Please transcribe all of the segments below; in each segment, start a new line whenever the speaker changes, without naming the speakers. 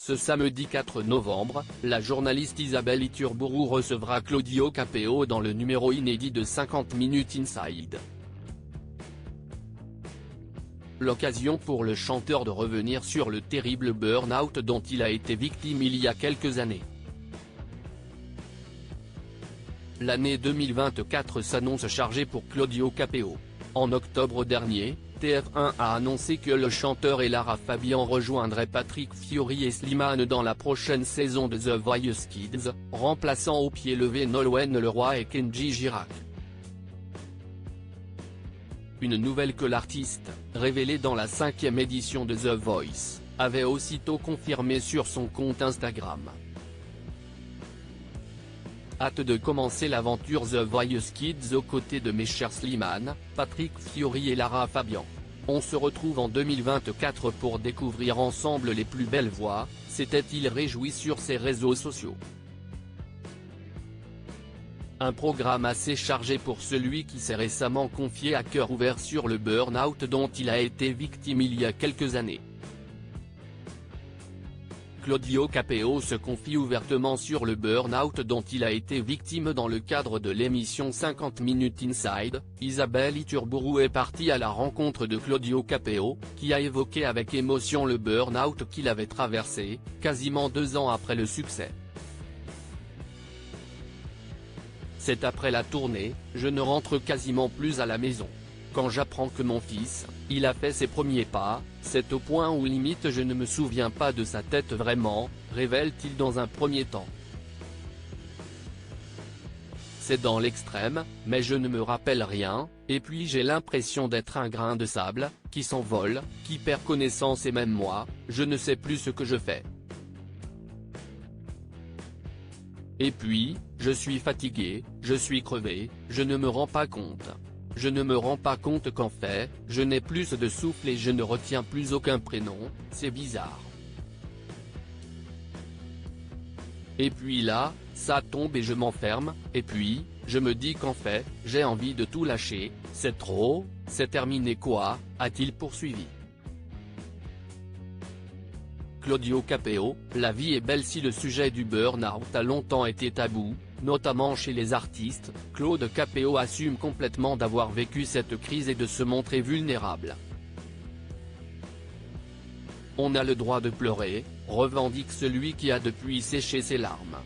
Ce samedi 4 novembre, la journaliste Isabelle Iturburu recevra Claudio Capeo dans le numéro inédit de 50 Minutes Inside. L'occasion pour le chanteur de revenir sur le terrible burn-out dont il a été victime il y a quelques années. L'année 2024 s'annonce chargée pour Claudio Capeo. En octobre dernier, TF1 a annoncé que le chanteur et Lara Fabian rejoindraient Patrick Fiori et Slimane dans la prochaine saison de The Voice Kids, remplaçant au pied levé Nolwenn Leroy et Kenji Girac. Une nouvelle que l'artiste, révélée dans la 5e édition de The Voice, avait aussitôt confirmé sur son compte Instagram. Hâte de commencer l'aventure The Voice Kids aux côtés de mes chers Slimane, Patrick Fiori et Lara Fabian. On se retrouve en 2024 pour découvrir ensemble les plus belles voix, s'était-il réjoui sur ses réseaux sociaux. Un programme assez chargé pour celui qui s'est récemment confié à cœur ouvert sur le burn-out dont il a été victime il y a quelques années. Claudio Capeo se confie ouvertement sur le burn-out dont il a été victime dans le cadre de l'émission 50 Minutes Inside. Isabelle Iturburu est partie à la rencontre de Claudio Capeo, qui a évoqué avec émotion le burn-out qu'il avait traversé, quasiment 2 ans après le succès. C'est après la tournée, je ne rentre quasiment plus à la maison. Quand j'apprends que mon fils, il a fait ses premiers pas, c'est au point où limite je ne me souviens pas de sa tête vraiment, révèle-t-il dans un premier temps. C'est dans l'extrême, mais je ne me rappelle rien, et puis j'ai l'impression d'être un grain de sable, qui s'envole, qui perd connaissance et même moi, je ne sais plus ce que je fais. Et puis, je suis fatigué, je suis crevé, je ne me rends pas compte. Je ne me rends pas compte qu'en fait, je n'ai plus de souffle et je ne retiens plus aucun prénom, c'est bizarre. Et puis là, ça tombe et je m'enferme, et puis, je me dis qu'en fait, j'ai envie de tout lâcher, c'est trop, c'est terminé quoi, a-t-il poursuivi. Claudio Capeo, la vie est belle. Si le sujet du burn-out a longtemps été tabou, notamment chez les artistes, Claude Capeo assume complètement d'avoir vécu cette crise et de se montrer vulnérable. On a le droit de pleurer, revendique celui qui a depuis séché ses larmes.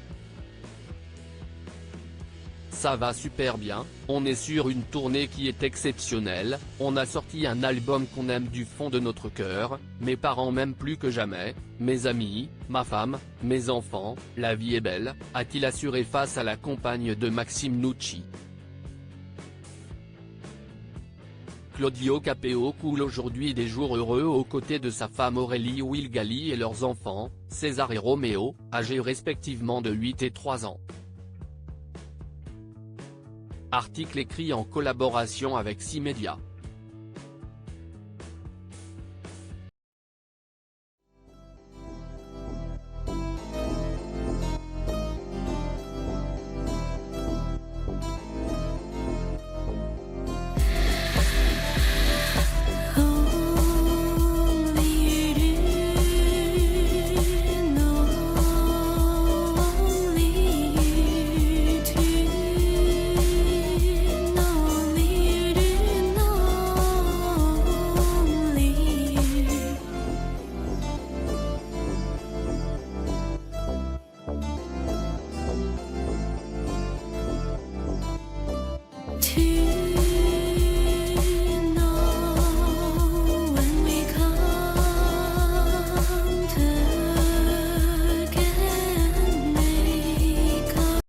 Ça va super bien, on est sur une tournée qui est exceptionnelle, on a sorti un album qu'on aime du fond de notre cœur, mes parents m'aiment plus que jamais, mes amis, ma femme, mes enfants, la vie est belle, a-t-il assuré face à la compagne de Maxime Nucci. Claudio Capeo coule aujourd'hui des jours heureux aux côtés de sa femme Aurélie Wilgali et leurs enfants, César et Roméo, âgés respectivement de 8 et 3 ans. Article écrit en collaboration avec 6 médias.
To